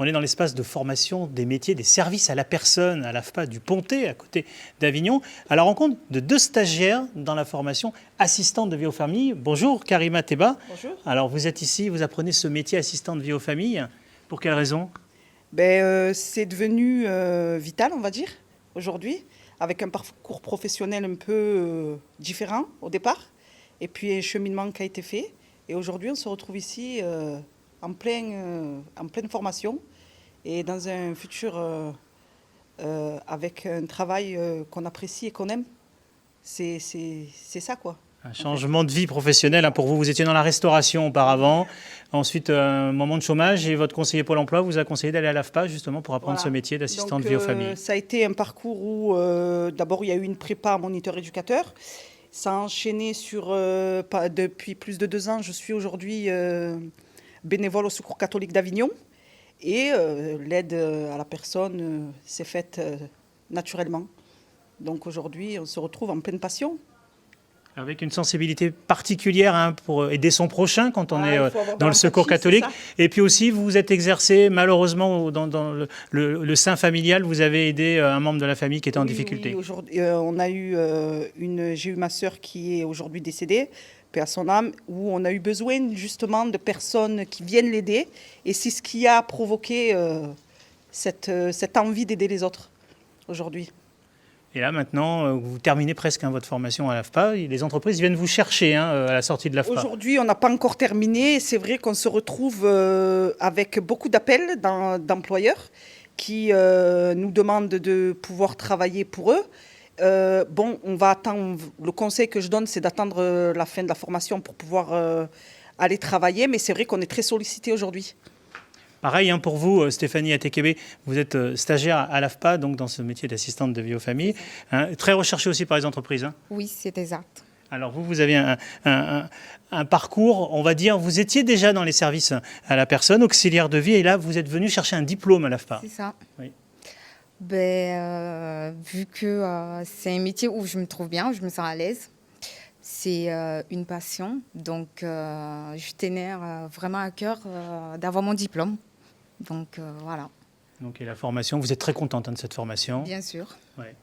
On est dans l'espace de formation des métiers, des services à la personne, à l'AFPA du Pontet, à côté d'Avignon, à la rencontre de 2 stagiaires dans la formation assistante de vie aux familles. Bonjour Karima Teba. Bonjour. Alors vous êtes ici, vous apprenez ce métier assistante de vie aux familles. Pour quelle raison ? C'est devenu vital, on va dire, aujourd'hui, avec un parcours professionnel un peu différent au départ, et puis un cheminement qui a été fait. Et aujourd'hui, on se retrouve ici en pleine formation et dans un futur avec un travail qu'on apprécie et qu'on aime. C'est ça, quoi. Un changement de vie professionnelle. Pour vous, vous étiez dans la restauration auparavant. Ensuite, un moment de chômage et votre conseiller Pôle emploi vous a conseillé d'aller à l'AFPA justement pour apprendre ce métier d'assistante de vie aux familles. Ça a été un parcours où d'abord il y a eu une prépa moniteur-éducateur. Ça a enchaîné depuis plus de 2 ans. Je suis aujourd'hui bénévole au Secours catholique d'Avignon. Et l'aide à la personne s'est faite naturellement. Donc aujourd'hui, on se retrouve en pleine passion. Avec une sensibilité particulière pour aider son prochain quand on est dans le Secours catholique. Et puis aussi, vous vous êtes exercé malheureusement dans le sein familial. Vous avez aidé un membre de la famille qui était en difficulté. Oui, aujourd'hui, j'ai eu ma sœur qui est aujourd'hui décédée, paix à son âme, où on a eu besoin justement de personnes qui viennent l'aider. Et c'est ce qui a provoqué cette envie d'aider les autres aujourd'hui. Et là, maintenant, vous terminez presque votre formation à l'AFPA. Les entreprises viennent vous chercher à la sortie de l'AFPA. Aujourd'hui, on n'a pas encore terminé. C'est vrai qu'on se retrouve avec beaucoup d'appels d'employeurs qui nous demandent de pouvoir travailler pour eux. On va attendre. Le conseil que je donne, c'est d'attendre la fin de la formation pour pouvoir aller travailler. Mais c'est vrai qu'on est très sollicité aujourd'hui. Pareil pour vous, Stéphanie Atekebe, vous êtes stagiaire à l'AFPA, donc dans ce métier d'assistante de vie aux familles, très recherché aussi par les entreprises. Oui, c'est exact. Alors vous avez un parcours, on va dire, vous étiez déjà dans les services à la personne, auxiliaire de vie, et là vous êtes venu chercher un diplôme à l'AFPA. C'est ça. Oui. Vu que c'est un métier où je me trouve bien, où je me sens à l'aise, c'est une passion, donc je tenais vraiment à cœur d'avoir mon diplôme. Donc voilà. Donc et la formation, vous êtes très contente de cette formation ? Bien sûr. Ouais.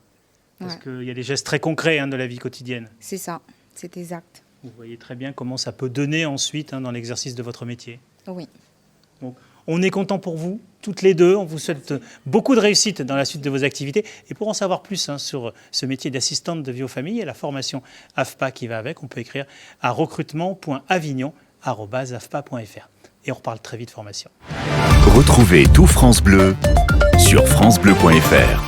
Parce qu'il y a des gestes très concrets de la vie quotidienne. C'est ça, c'est exact. Vous voyez très bien comment ça peut donner ensuite dans l'exercice de votre métier. Oui. Donc, on est content pour vous, toutes les deux. On vous souhaite beaucoup de réussite dans la suite de vos activités. Et pour en savoir plus sur ce métier d'assistante de vie aux familles et la formation AFPA qui va avec, on peut écrire à recrutement.avignon@afpa.fr. Et on reparle très vite formation. Retrouvez tout France Bleu sur francebleu.fr.